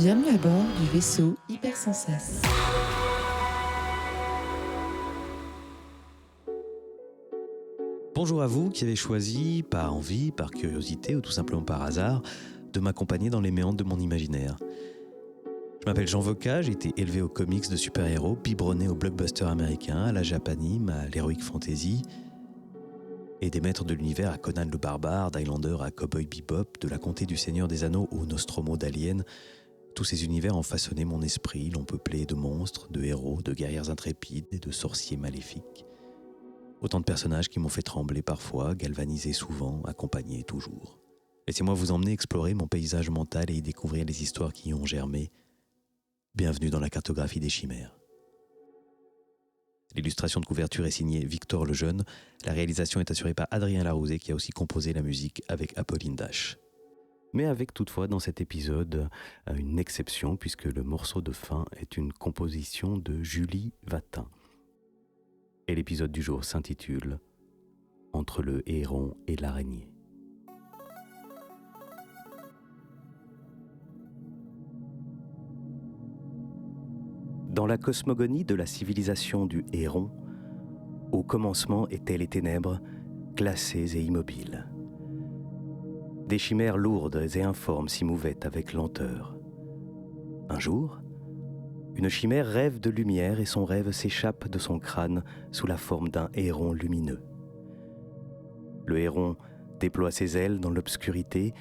Bienvenue à bord du vaisseau Hypersensas. Bonjour à vous qui avez choisi, par envie, par curiosité ou tout simplement par hasard, de m'accompagner dans les méandres de mon imaginaire. Je m'appelle Jean Voca, j'ai été élevé aux comics de super-héros, biberonné aux blockbusters américains, à la japanime, à l'heroic fantasy, et des maîtres de l'univers à Conan le Barbare, d'Highlander à Cowboy Bebop, de la comté du Seigneur des Anneaux au Nostromo d'Alien. Tous ces univers ont façonné mon esprit, l'ont peuplé de monstres, de héros, de guerrières intrépides et de sorciers maléfiques. Autant de personnages qui m'ont fait trembler parfois, galvaniser souvent, accompagner toujours. Laissez-moi vous emmener explorer mon paysage mental et y découvrir les histoires qui y ont germé. Bienvenue dans la cartographie des chimères. L'illustration de couverture est signée Victor Lejeune. La réalisation est assurée par Adrien Larouzet qui a aussi composé la musique avec Apolline Dash. Mais avec toutefois dans cet épisode une exception puisque le morceau de fin est une composition de Julie Vatin. Et l'épisode du jour s'intitule « Entre le héron et l'araignée ». Dans la cosmogonie de la civilisation du héron, au commencement étaient les ténèbres, glacées et immobiles. Des chimères lourdes et informes s'y mouvaient avec lenteur. Un jour, une chimère rêve de lumière et son rêve s'échappe de son crâne sous la forme d'un héron lumineux. Le héron déploie ses ailes dans l'obscurité,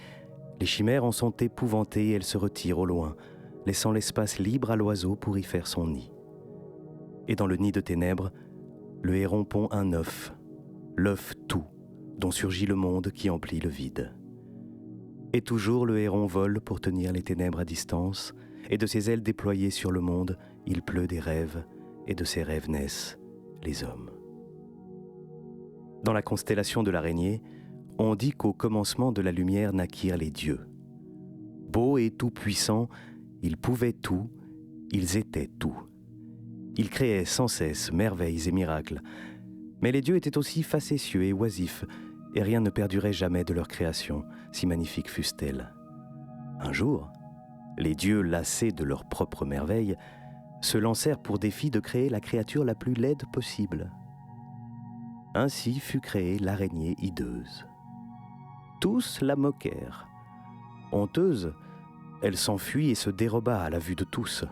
les chimères en sont épouvantées et elles se retirent au loin, laissant l'espace libre à l'oiseau pour y faire son nid. Et dans le nid de ténèbres, le héron pond un œuf, l'œuf tout, dont surgit le monde qui emplit le vide. Et toujours le héron vole pour tenir les ténèbres à distance, et de ses ailes déployées sur le monde, il pleut des rêves, et de ces rêves naissent les hommes. Dans la constellation de l'araignée, on dit qu'au commencement de la lumière naquirent les dieux. Beaux et tout-puissants, ils pouvaient tout, ils étaient tout. Ils créaient sans cesse merveilles et miracles, mais les dieux étaient aussi facétieux et oisifs, et rien ne perdurait jamais de leur création, si magnifique fussent-elles. Un jour, les dieux, lassés de leurs propres merveilles, se lancèrent pour défi de créer la créature la plus laide possible. Ainsi fut créée l'araignée hideuse. Tous la moquèrent. Honteuse, elle s'enfuit et se déroba à la vue de tous.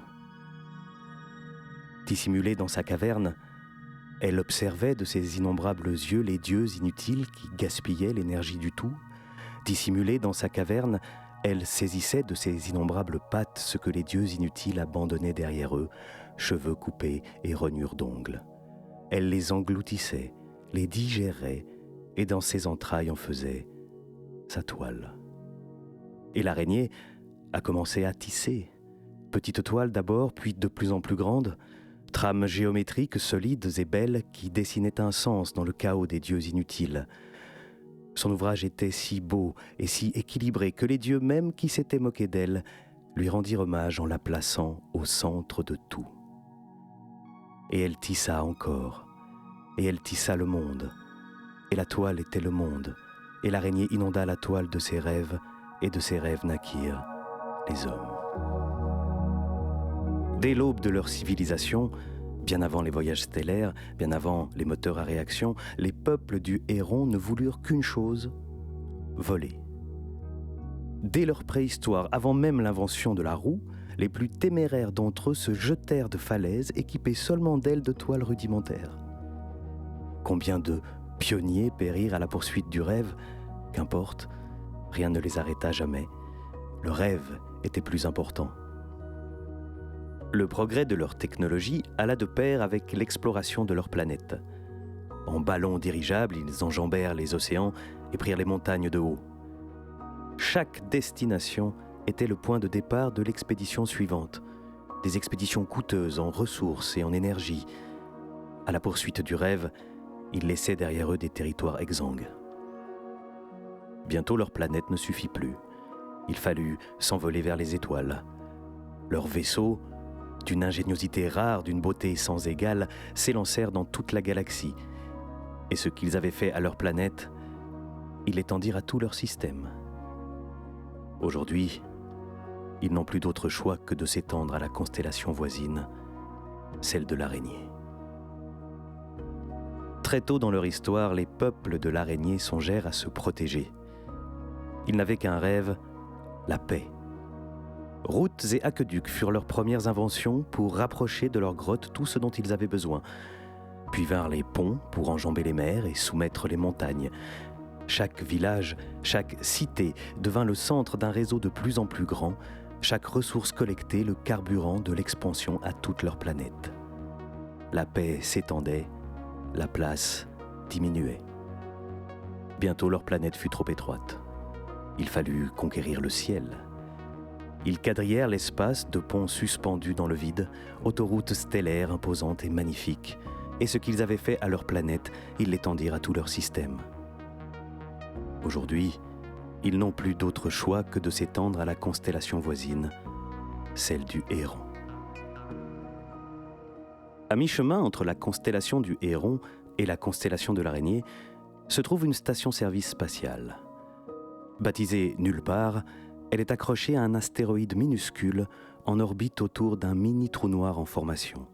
Dissimulée dans sa caverne, elle observait de ses innombrables yeux les dieux inutiles qui gaspillaient l'énergie du tout. Dissimulée dans sa caverne, elle saisissait de ses innombrables pattes ce que les dieux inutiles abandonnaient derrière eux, cheveux coupés et rognures d'ongles. Elle les engloutissait, les digérait, et dans ses entrailles en faisait sa toile. Et l'araignée a commencé à tisser. Petite toile d'abord, puis de plus en plus grande, trames géométriques solides et belles qui dessinaient un sens dans le chaos des dieux inutiles. Son ouvrage était si beau et si équilibré que les dieux même qui s'étaient moqués d'elle lui rendirent hommage en la plaçant au centre de tout. Et elle tissa encore, et elle tissa le monde, et la toile était le monde, et l'araignée inonda la toile de ses rêves, et de ses rêves naquirent les hommes. Dès l'aube de leur civilisation, bien avant les voyages stellaires, bien avant les moteurs à réaction, les peuples du héron ne voulurent qu'une chose, voler. Dès leur préhistoire, avant même l'invention de la roue, les plus téméraires d'entre eux se jetèrent de falaises équipées seulement d'ailes de toile rudimentaires. Combien de pionniers périrent à la poursuite du rêve? Qu'importe, rien ne les arrêta jamais. Le rêve était plus important. Le progrès de leur technologie alla de pair avec l'exploration de leur planète. En ballons dirigeables, ils enjambèrent les océans et prirent les montagnes de haut. Chaque destination était le point de départ de l'expédition suivante. Des expéditions coûteuses en ressources et en énergie. À la poursuite du rêve, ils laissaient derrière eux des territoires exsangues. Bientôt leur planète ne suffit plus. Il fallut s'envoler vers les étoiles. Leurs vaisseaux, d'une ingéniosité rare, d'une beauté sans égale, s'élancèrent dans toute la galaxie. Et ce qu'ils avaient fait à leur planète, ils l'étendirent à tout leur système. Aujourd'hui, ils n'ont plus d'autre choix que de s'étendre à la constellation voisine, celle de l'araignée. Très tôt dans leur histoire, les peuples de l'araignée songèrent à se protéger. Ils n'avaient qu'un rêve, la paix. Routes et aqueducs furent leurs premières inventions pour rapprocher de leurs grottes tout ce dont ils avaient besoin. Puis vinrent les ponts pour enjamber les mers et soumettre les montagnes. Chaque village, chaque cité devint le centre d'un réseau de plus en plus grand, chaque ressource collectée le carburant de l'expansion à toute leur planète. La paix s'étendait, la place diminuait. Bientôt leur planète fut trop étroite. Il fallut conquérir le ciel. Ils quadrillèrent l'espace de ponts suspendus dans le vide, autoroutes stellaires imposantes et magnifiques, et ce qu'ils avaient fait à leur planète, ils l'étendirent à tout leur système. Aujourd'hui, ils n'ont plus d'autre choix que de s'étendre à la constellation voisine, celle du Héron. À mi-chemin entre la constellation du Héron et la constellation de l'Araignée se trouve une station-service spatiale. Baptisée Nulle part, elle est accrochée à un astéroïde minuscule en orbite autour d'un mini-trou noir en formation.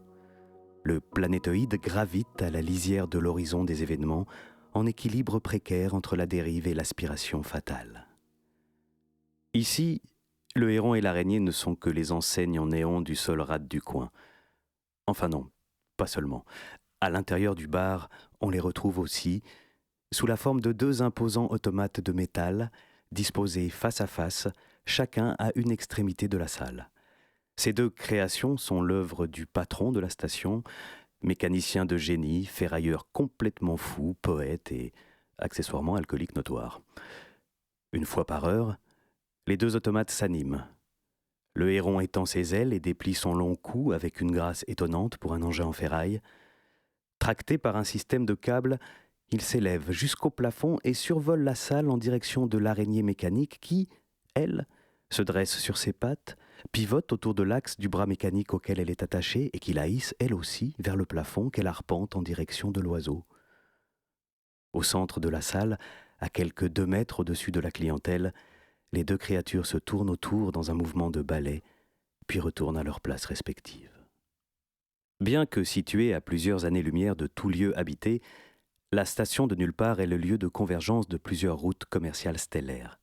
Le planétoïde gravite à la lisière de l'horizon des événements, en équilibre précaire entre la dérive et l'aspiration fatale. Ici, le Héron et l'araignée ne sont que les enseignes en néon du seul rade du coin. Enfin non, pas seulement. À l'intérieur du bar, on les retrouve aussi, sous la forme de deux imposants automates de métal, disposés face à face, chacun à une extrémité de la salle. Ces deux créations sont l'œuvre du patron de la station, mécanicien de génie, ferrailleur complètement fou, poète et accessoirement alcoolique notoire. Une fois par heure, les deux automates s'animent. Le Héron étend ses ailes et déplie son long cou avec une grâce étonnante pour un engin en ferraille. Tracté par un système de câbles, il s'élève jusqu'au plafond et survole la salle en direction de l'araignée mécanique qui, elle, se dresse sur ses pattes, pivote autour de l'axe du bras mécanique auquel elle est attachée et qui la hisse, elle aussi, vers le plafond qu'elle arpente en direction de l'oiseau. Au centre de la salle, à quelques 2 mètres au-dessus de la clientèle, les deux créatures se tournent autour dans un mouvement de ballet, puis retournent à leurs places respectives. Bien que située à plusieurs années-lumière de tout lieu habité, la station de Nulle part est le lieu de convergence de plusieurs routes commerciales stellaires.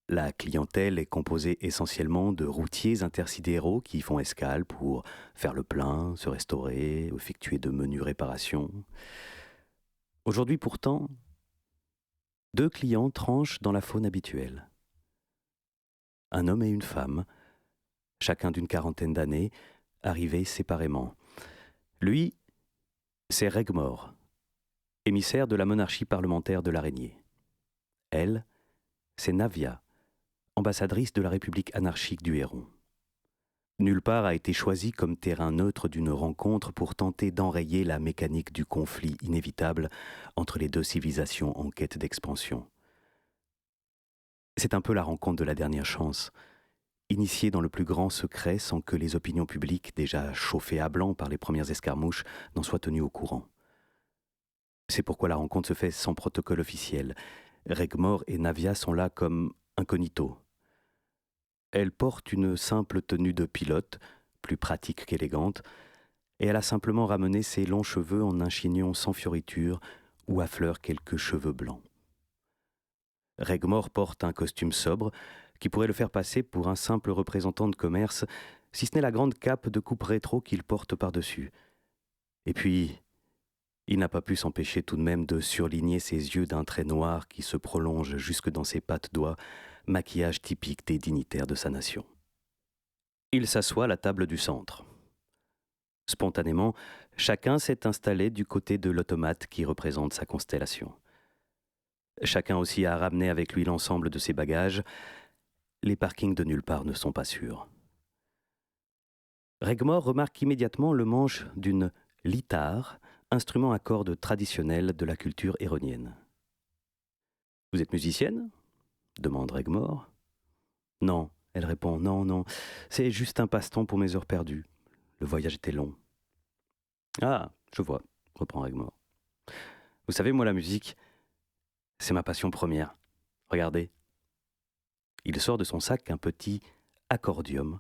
La clientèle est composée essentiellement de routiers intersidéraux qui font escale pour faire le plein, se restaurer, effectuer de menues réparations. Aujourd'hui pourtant, 2 clients tranchent dans la faune habituelle. Un homme et une femme, chacun d'une 40aine d'années, arrivés séparément. Lui, c'est Regmor, émissaire de la monarchie parlementaire de l'Araignée. Elle, c'est Navia, ambassadrice de la République anarchique du Héron. Nulle part a été choisi comme terrain neutre d'une rencontre pour tenter d'enrayer la mécanique du conflit inévitable entre les deux civilisations en quête d'expansion. C'est un peu la rencontre de la dernière chance, initiée dans le plus grand secret sans que les opinions publiques, déjà chauffées à blanc par les premières escarmouches, n'en soient tenues au courant. C'est pourquoi la rencontre se fait sans protocole officiel. Regmor et Navia sont là comme incognito. Elle porte une simple tenue de pilote, plus pratique qu'élégante, et elle a simplement ramené ses longs cheveux en un chignon sans fioriture où affleurent quelques cheveux blancs. Regmor porte un costume sobre qui pourrait le faire passer pour un simple représentant de commerce, si ce n'est la grande cape de coupe rétro qu'il porte par-dessus. Et puis, il n'a pas pu s'empêcher tout de même de surligner ses yeux d'un trait noir qui se prolonge jusque dans ses pattes d'oie, maquillage typique des dignitaires de sa nation. Il s'assoit à la table du centre. Spontanément, chacun s'est installé du côté de l'automate qui représente sa constellation. Chacun aussi a ramené avec lui l'ensemble de ses bagages. Les parkings de Nulle part ne sont pas sûrs. Regmor remarque immédiatement le manche d'une lithare, instrument à cordes traditionnel de la culture héronienne. « Vous êtes musicienne ?» demande Regmor. « Non, elle répond, non, c'est juste un passe-temps pour mes heures perdues. Le voyage était long. »« Ah, je vois, reprend Regmor. Vous savez, moi, la musique, c'est ma passion première. Regardez. » Il sort de son sac un petit accordium,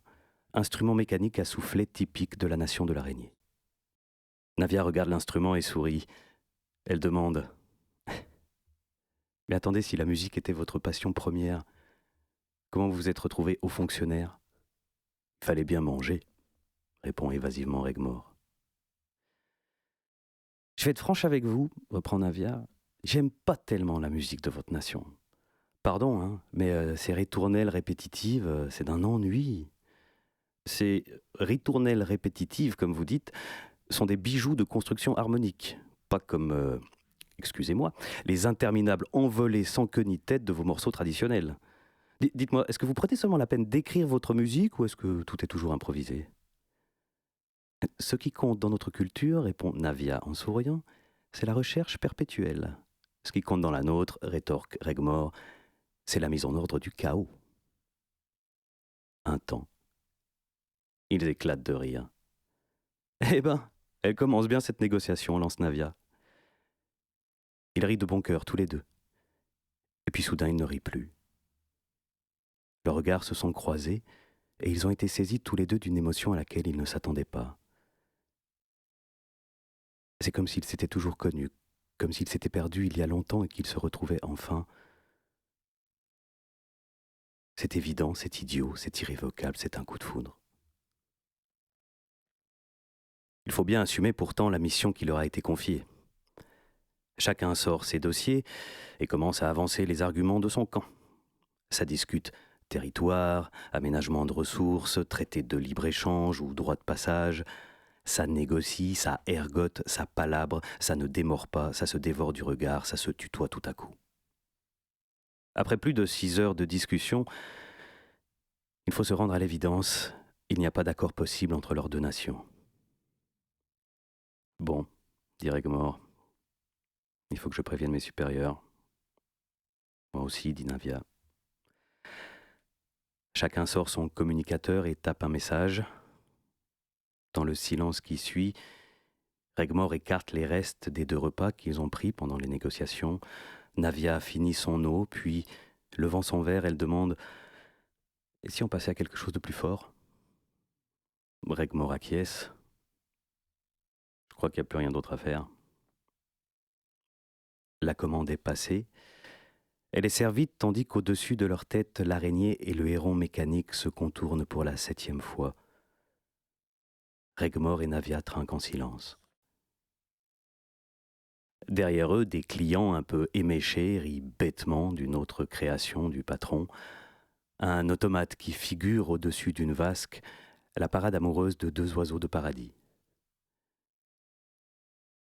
instrument mécanique à soufflet typique de la nation de l'araignée. Navia regarde l'instrument et sourit. Elle demande « Mais attendez, si la musique était votre passion première, comment vous vous êtes retrouvé haut fonctionnaire ?»« Il fallait bien manger », répond évasivement Regmore. « Je vais être franche avec vous, reprend Navia, j'aime pas tellement la musique de votre nation. Pardon, hein, mais ces ritournelles répétitives, c'est d'un ennui. Ces ritournelles répétitives, comme vous dites, sont des bijoux de construction harmonique, pas comme, excusez-moi, les interminables envolées sans queue ni tête de vos morceaux traditionnels. Dites-moi, est-ce que vous prenez seulement la peine d'écrire votre musique ou est-ce que tout est toujours improvisé ? Ce qui compte dans notre culture, répond Navia en souriant, c'est la recherche perpétuelle. Ce qui compte dans la nôtre, rétorque Regmore, c'est la mise en ordre du chaos. Un temps. Ils éclatent de rire. Eh ben, elle commence bien cette négociation, lance Navia. Ils rient de bon cœur, tous les deux. Et puis soudain, ils ne rient plus. Leurs regards se sont croisés et ils ont été saisis tous les deux d'une émotion à laquelle ils ne s'attendaient pas. C'est comme s'ils s'étaient toujours connus, comme s'ils s'étaient perdus il y a longtemps et qu'ils se retrouvaient enfin. C'est évident, c'est idiot, c'est irrévocable, c'est un coup de foudre. Il faut bien assumer pourtant la mission qui leur a été confiée. Chacun sort ses dossiers et commence à avancer les arguments de son camp. Ça discute territoire, aménagement de ressources, traité de libre-échange ou droit de passage. Ça négocie, ça ergote, ça palabre, ça ne démord pas, ça se dévore du regard, ça se tutoie tout à coup. Après plus de 6 heures de discussion, il faut se rendre à l'évidence, il n'y a pas d'accord possible entre leurs deux nations. Bon, dit Regmore, il faut que je prévienne mes supérieurs. Moi aussi, dit Navia. Chacun sort son communicateur et tape un message. Dans le silence qui suit, Regmore écarte les restes des 2 repas qu'ils ont pris pendant les négociations. Navia finit son eau, puis, levant son verre, elle demande « Et si on passait à quelque chose de plus fort ?» Regmore acquiesce. « Je crois qu'il n'y a plus rien d'autre à faire. » La commande est passée. Elle est servie tandis qu'au-dessus de leur tête, l'araignée et le héron mécanique se contournent pour la 7e fois. Regmore et Navia trinquent en silence. Derrière eux, des clients un peu éméchés rient bêtement d'une autre création du patron, un automate qui figure au-dessus d'une vasque, la parade amoureuse de 2 oiseaux de paradis.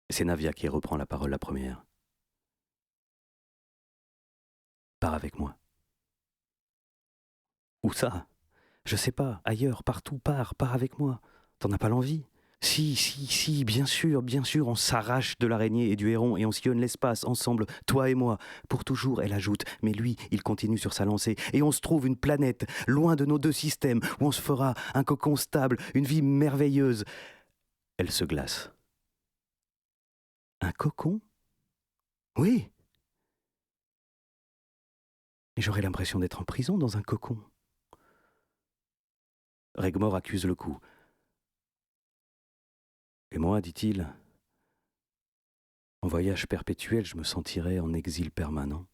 C'est Navia qui reprend la parole la première. « Pars avec moi. »« Où ça ? Je sais pas, ailleurs, partout, pars avec moi. T'en as pas l'envie ? Si, bien sûr, on s'arrache de l'araignée et du héron et on sillonne l'espace ensemble, toi et moi. Pour toujours, elle ajoute, mais lui, il continue sur sa lancée. Et on se trouve une planète, loin de nos 2 systèmes, où on se fera un cocon stable, une vie merveilleuse. Elle se glace. Un cocon ? Oui. Et j'aurais l'impression d'être en prison dans un cocon. Regmore accuse le coup. Et moi, dit-il, en voyage perpétuel, je me sentirais en exil permanent.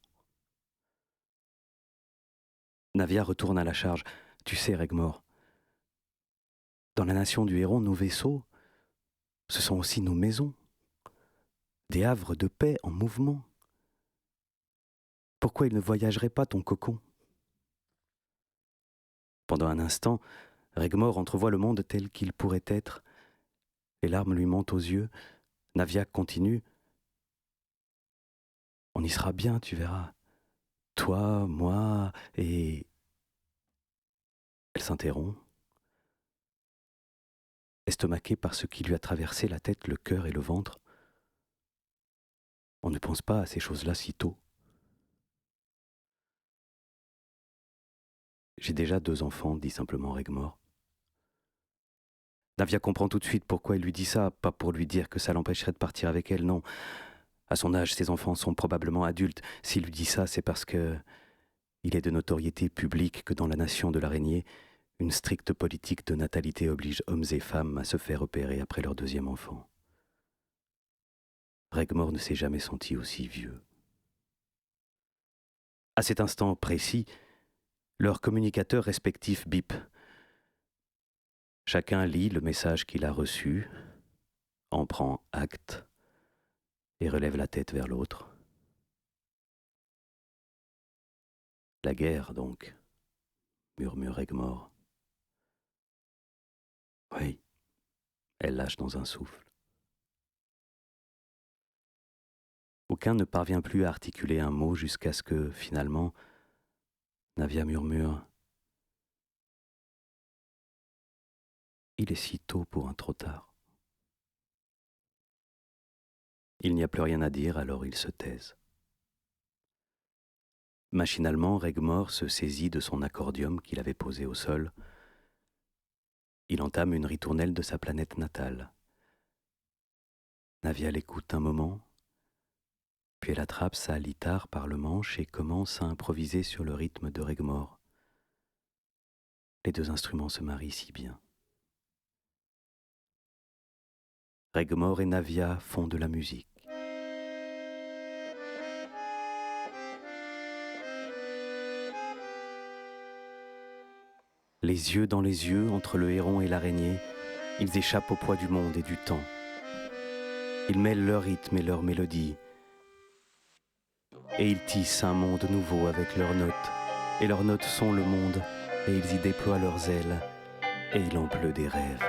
Navia retourne à la charge. Tu sais, Regmore, dans la nation du héron, nos vaisseaux, ce sont aussi nos maisons, des havres de paix en mouvement. Pourquoi il ne voyagerait pas ton cocon ? Pendant un instant, Regmore entrevoit le monde tel qu'il pourrait être. Les larmes lui montent aux yeux. Navia continue. On y sera bien, tu verras. Toi, moi et... Elle s'interrompt, estomaquée par ce qui lui a traversé la tête, le cœur et le ventre. On ne pense pas à ces choses-là si tôt. J'ai déjà 2 enfants, dit simplement Regmore. Navia comprend tout de suite pourquoi il lui dit ça, pas pour lui dire que ça l'empêcherait de partir avec elle, non. À son âge, ses enfants sont probablement adultes. S'il lui dit ça, c'est parce que il est de notoriété publique que dans la nation de l'araignée, Une stricte politique de natalité oblige hommes et femmes à se faire opérer après leur deuxième enfant. Regmore ne s'est jamais senti aussi vieux. À cet instant précis, leurs communicateurs respectifs bipent. Chacun lit le message qu'il a reçu, en prend acte et relève la tête vers l'autre. La guerre, donc, murmure Regmore. Oui, elle lâche dans un souffle. Aucun ne parvient plus à articuler un mot jusqu'à ce que, finalement, Navia murmure « Il est si tôt pour un trop tard ». Il n'y a plus rien à dire, alors ils se taisent. Machinalement, Regmore se saisit de son accordium qu'il avait posé au sol. Il entame une ritournelle de sa planète natale. Navia l'écoute un moment, puis elle attrape sa lithare par le manche et commence à improviser sur le rythme de Regmore. Les deux instruments se marient si bien. Regmore et Navia font de la musique. Les yeux dans les yeux, entre le héron et l'araignée, ils échappent au poids du monde et du temps. Ils mêlent leur rythme et leur mélodie, et ils tissent un monde nouveau avec leurs notes, et leurs notes sont le monde, et ils y déploient leurs ailes, et il en pleut des rêves.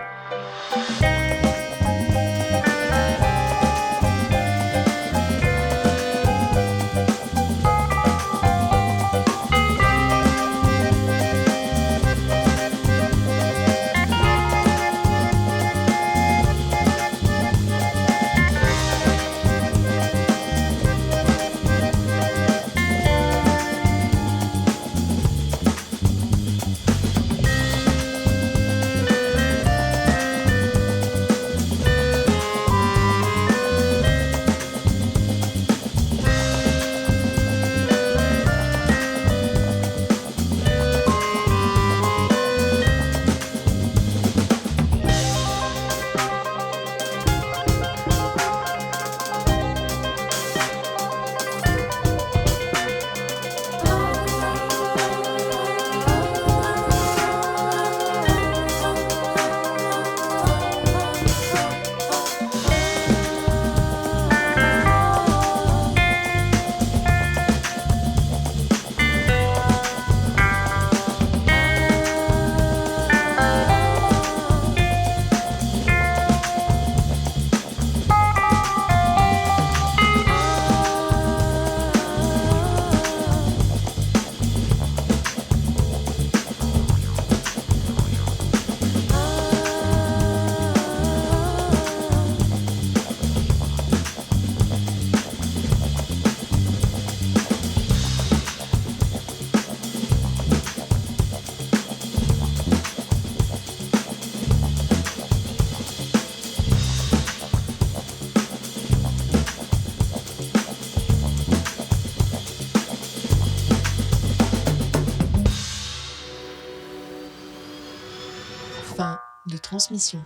Fin de transmission.